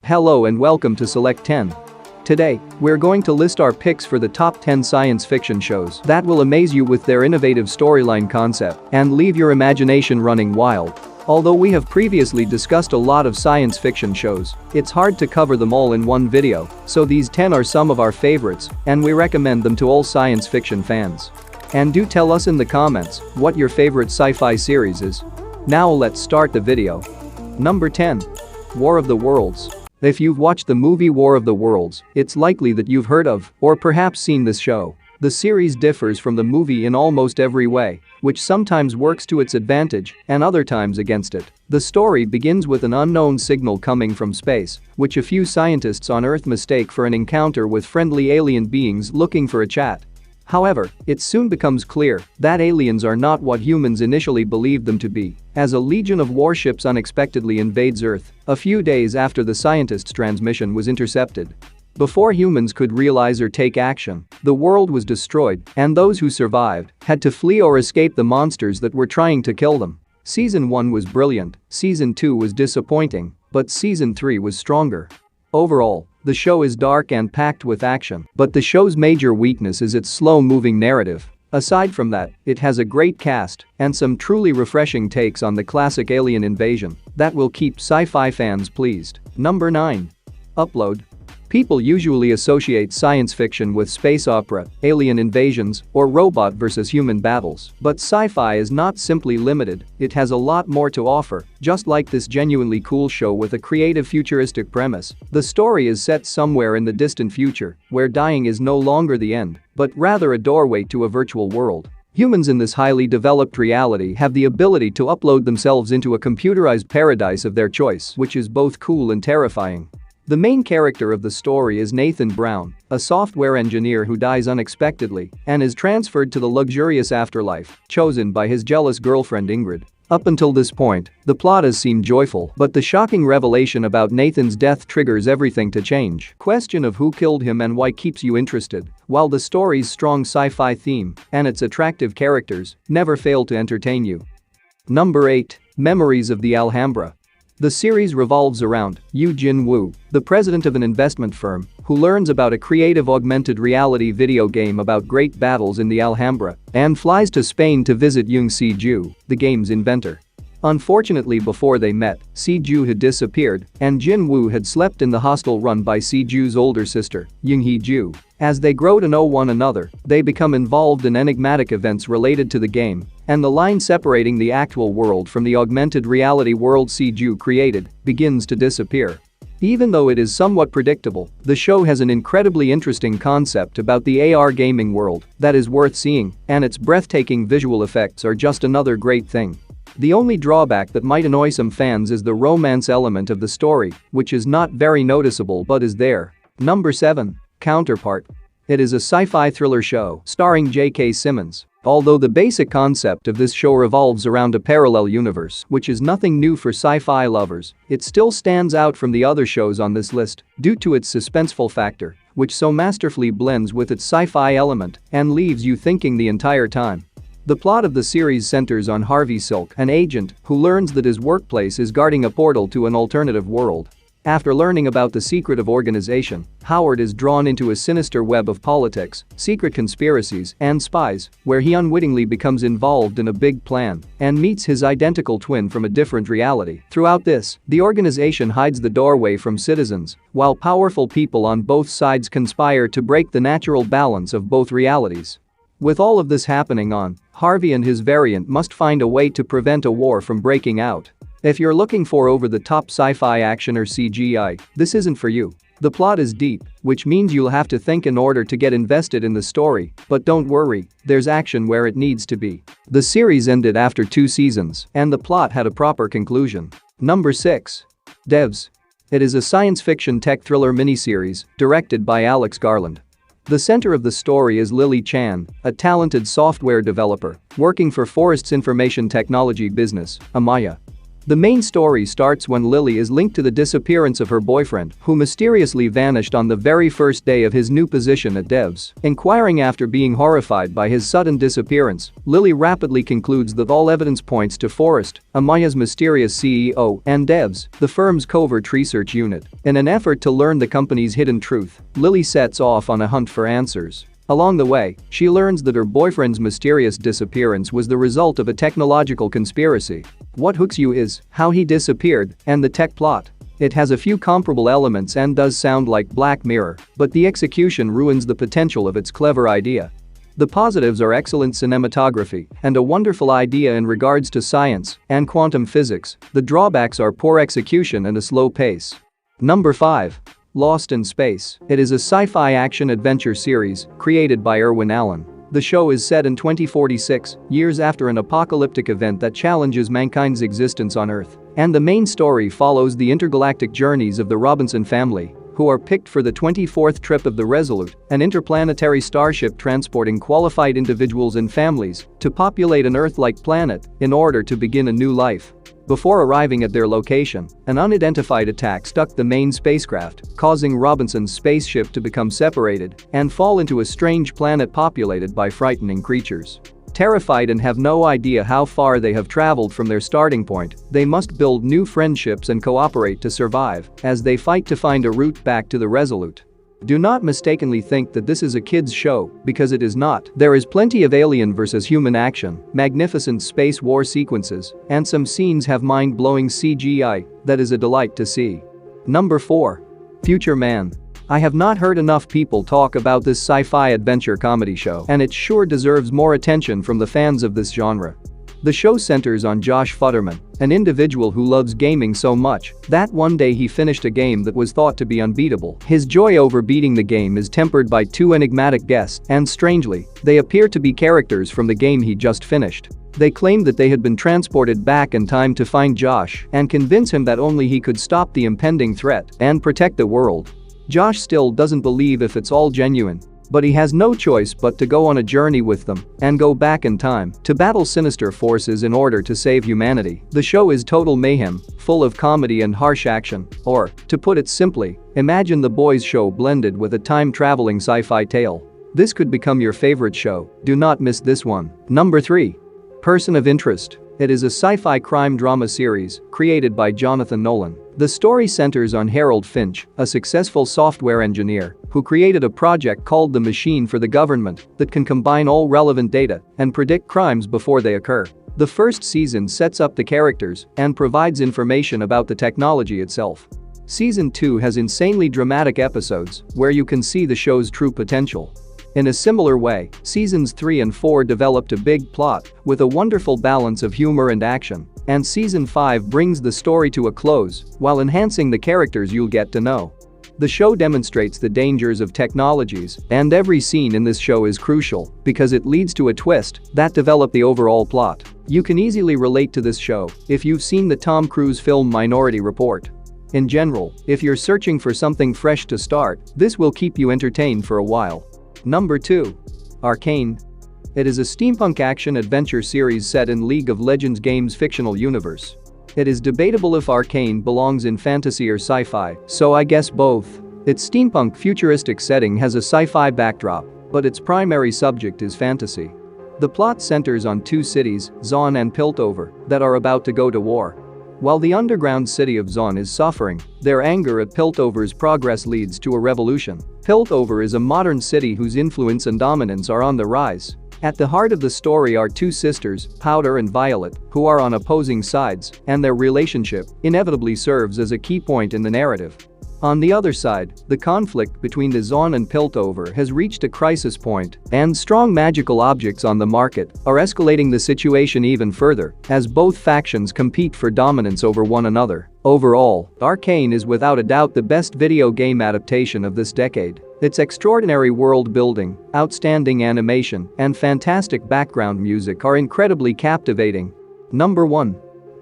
Hello and welcome to Select 10. Today, we're going to list our picks for the top 10 science fiction shows that will amaze you with their innovative storyline concept and leave your imagination running wild. Although we have previously discussed a lot of science fiction shows, it's hard to cover them all in one video, so these 10 are some of our favorites, and we recommend them to all science fiction fans. And do tell us in the comments what your favorite sci-fi series is. Now let's start the video. Number 10. War of the Worlds. If you've watched the movie War of the Worlds, it's likely that you've heard of, or perhaps seen this show. The series differs from the movie in almost every way, which sometimes works to its advantage and other times against it. The story begins with an unknown signal coming from space, which a few scientists on Earth mistake for an encounter with friendly alien beings looking for a chat. However, it soon becomes clear that aliens are not what humans initially believed them to be, as a legion of warships unexpectedly invades Earth a few days after the scientists' transmission was intercepted. Before humans could realize or take action, the world was destroyed, and those who survived had to flee or escape the monsters that were trying to kill them. Season 1 was brilliant, Season 2 was disappointing, but Season 3 was stronger. Overall, the show is dark and packed with action, but the show's major weakness is its slow-moving narrative. Aside from that, it has a great cast and some truly refreshing takes on the classic alien invasion that will keep sci-fi fans pleased. Number 9. Upload. People usually associate science fiction with space opera, alien invasions, or robot versus human battles. But sci-fi is not simply limited, it has a lot more to offer, just like this genuinely cool show with a creative futuristic premise. The story is set somewhere in the distant future, where dying is no longer the end, but rather a doorway to a virtual world. Humans in this highly developed reality have the ability to upload themselves into a computerized paradise of their choice, which is both cool and terrifying. The main character of the story is Nathan Brown, a software engineer who dies unexpectedly and is transferred to the luxurious afterlife chosen by his jealous girlfriend Ingrid. Up until this point, the plot has seemed joyful, but the shocking revelation about Nathan's death triggers everything to change. Question of who killed him and why keeps you interested, while the story's strong sci-fi theme and its attractive characters never fail to entertain you. Number 8. Memories of the Alhambra. The series revolves around Yu Jin Woo, the president of an investment firm, who learns about a creative augmented reality video game about great battles in the Alhambra and flies to Spain to visit Young Si-ju, the game's inventor. Unfortunately, before they met, Si-ju had disappeared and Jin Woo had slept in the hostel run by Si-ju's older sister, Young Hee-ju. As they grow to know one another, they become involved in enigmatic events related to the game, and the line separating the actual world from the augmented reality world Si-ju created begins to disappear. Even though it is somewhat predictable, the show has an incredibly interesting concept about the AR gaming world that is worth seeing, and its breathtaking visual effects are just another great thing. The only drawback that might annoy some fans is the romance element of the story, which is not very noticeable but is there. Number 7. Counterpart. It is a sci-fi thriller show starring J.K. Simmons. Although the basic concept of this show revolves around a parallel universe, which is nothing new for sci-fi lovers, it still stands out from the other shows on this list due to its suspenseful factor, which so masterfully blends with its sci-fi element and leaves you thinking the entire time. The plot of the series centers on Harvey Silk, an agent who learns that his workplace is guarding a portal to an alternative world. After learning about the secret of organization, Howard is drawn into a sinister web of politics, secret conspiracies, and spies, where he unwittingly becomes involved in a big plan and meets his identical twin from a different reality. Throughout this, the organization hides the doorway from citizens, while powerful people on both sides conspire to break the natural balance of both realities. With all of this happening on, Harvey and his variant must find a way to prevent a war from breaking out. If you're looking for over-the-top sci-fi action or CGI, this isn't for you. The plot is deep, which means you'll have to think in order to get invested in the story, but don't worry, there's action where it needs to be. The series ended after 2 seasons, and the plot had a proper conclusion. Number 6. Devs. It is a science fiction tech thriller miniseries directed by Alex Garland. The center of the story is Lily Chan, a talented software developer working for Forrest's information technology business, Amaya. The main story starts when Lily is linked to the disappearance of her boyfriend, who mysteriously vanished on the very first day of his new position at Devs. Inquiring after being horrified by his sudden disappearance, Lily rapidly concludes that all evidence points to Forrest, Amaya's mysterious CEO, and Devs, the firm's covert research unit. In an effort to learn the company's hidden truth, Lily sets off on a hunt for answers. Along the way, she learns that her boyfriend's mysterious disappearance was the result of a technological conspiracy. What hooks you is how he disappeared and the tech plot. It has a few comparable elements and does sound like Black Mirror, but the execution ruins the potential of its clever idea. The positives are excellent cinematography and a wonderful idea in regards to science and quantum physics. The drawbacks are poor execution and a slow pace. Number 5. Lost in Space. It is a sci-fi action-adventure series created by Irwin Allen. The show is set in 2046, years after an apocalyptic event that challenges mankind's existence on Earth. And the main story follows the intergalactic journeys of the Robinson family, who are picked for the 24th trip of the Resolute, an interplanetary starship transporting qualified individuals and families to populate an Earth-like planet in order to begin a new life. Before arriving at their location, an unidentified attack struck the main spacecraft, causing Robinson's spaceship to become separated and fall into a strange planet populated by frightening creatures. Terrified and have no idea how far they have traveled from their starting point, they must build new friendships and cooperate to survive as they fight to find a route back to the Resolute. Do not mistakenly think that this is a kids' show, because it is not. There is plenty of alien versus human action, magnificent space war sequences, and some scenes have mind-blowing CGI that is a delight to see. Number 4. Future Man. I have not heard enough people talk about this sci-fi adventure comedy show, and it sure deserves more attention from the fans of this genre. The show centers on Josh Futterman, an individual who loves gaming so much that one day he finished a game that was thought to be unbeatable. His joy over beating the game is tempered by two enigmatic guests, and strangely, they appear to be characters from the game he just finished. They claim that they had been transported back in time to find Josh and convince him that only he could stop the impending threat and protect the world. Josh still doesn't believe if it's all genuine, but he has no choice but to go on a journey with them and go back in time to battle sinister forces in order to save humanity. The show is total mayhem, full of comedy and harsh action, or, to put it simply, imagine The Boys show blended with a time-traveling sci-fi tale. This could become your favorite show. Do not miss this one. Number 3. Person of Interest. It is a sci-fi crime drama series created by Jonathan Nolan. The story centers on Harold Finch, a successful software engineer who created a project called the Machine for the government that can combine all relevant data and predict crimes before they occur. The first season sets up the characters and provides information about the technology itself. Season 2 has insanely dramatic episodes where you can see the show's true potential. In a similar way, seasons 3 and 4 developed a big plot with a wonderful balance of humor and action, and season 5 brings the story to a close while enhancing the characters you'll get to know. The show demonstrates the dangers of technologies, and every scene in this show is crucial because it leads to a twist that develops the overall plot. You can easily relate to this show if you've seen the Tom Cruise film Minority Report. In general, if you're searching for something fresh to start, this will keep you entertained for a while. Number 2. ARCANE. It is a steampunk action-adventure series set in League of Legends games' fictional universe. It is debatable if ARCANE belongs in fantasy or sci-fi, so I guess both. Its steampunk futuristic setting has a sci-fi backdrop, but its primary subject is fantasy. The plot centers on two cities, Zon and Piltover, that are about to go to war. While the underground city of Zon is suffering, their anger at Piltover's progress leads to a revolution. Piltover is a modern city whose influence and dominance are on the rise. At the heart of the story are two sisters, Powder and Violet, who are on opposing sides, and their relationship inevitably serves as a key point in the narrative. On the other side, the conflict between the Zon and Piltover has reached a crisis point, and strong magical objects on the market are escalating the situation even further as both factions compete for dominance over one another. Overall, ARCANE is without a doubt the best video game adaptation of this decade. Its extraordinary world building, outstanding animation, and fantastic background music are incredibly captivating. Number 1.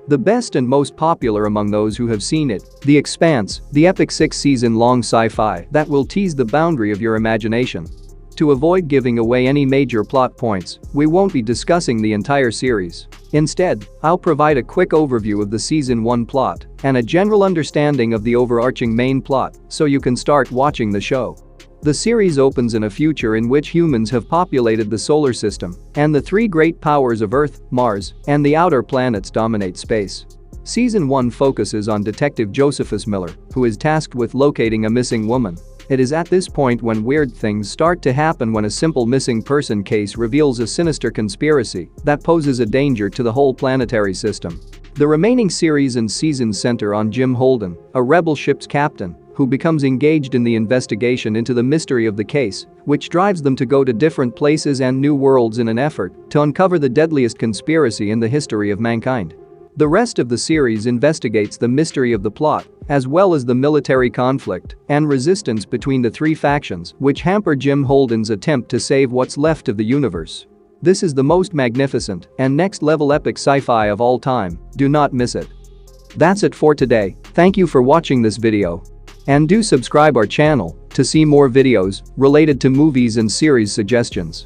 The best and most popular among those who have seen it, The Expanse, the epic 6-season-long sci-fi that will tease the boundary of your imagination. To avoid giving away any major plot points, we won't be discussing the entire series. Instead, I'll provide a quick overview of the Season 1 plot and a general understanding of the overarching main plot so you can start watching the show. The series opens in a future in which humans have populated the solar system, and the three great powers of Earth, Mars, and the outer planets dominate space. Season 1 focuses on Detective Josephus Miller, who is tasked with locating a missing woman. It is at this point when weird things start to happen when a simple missing person case reveals a sinister conspiracy that poses a danger to the whole planetary system. The remaining series and seasons center on Jim Holden, a rebel ship's captain, who becomes engaged in the investigation into the mystery of the case, which drives them to go to different places and new worlds in an effort to uncover the deadliest conspiracy in the history of mankind. The rest of the series investigates the mystery of the plot, as well as the military conflict and resistance between the three factions which hamper Jim Holden's attempt to save what's left of the universe. This is the most magnificent and next-level epic sci-fi of all time, do not miss it. That's it for today, thank you for watching this video. And do subscribe our channel to see more videos related to movies and series suggestions.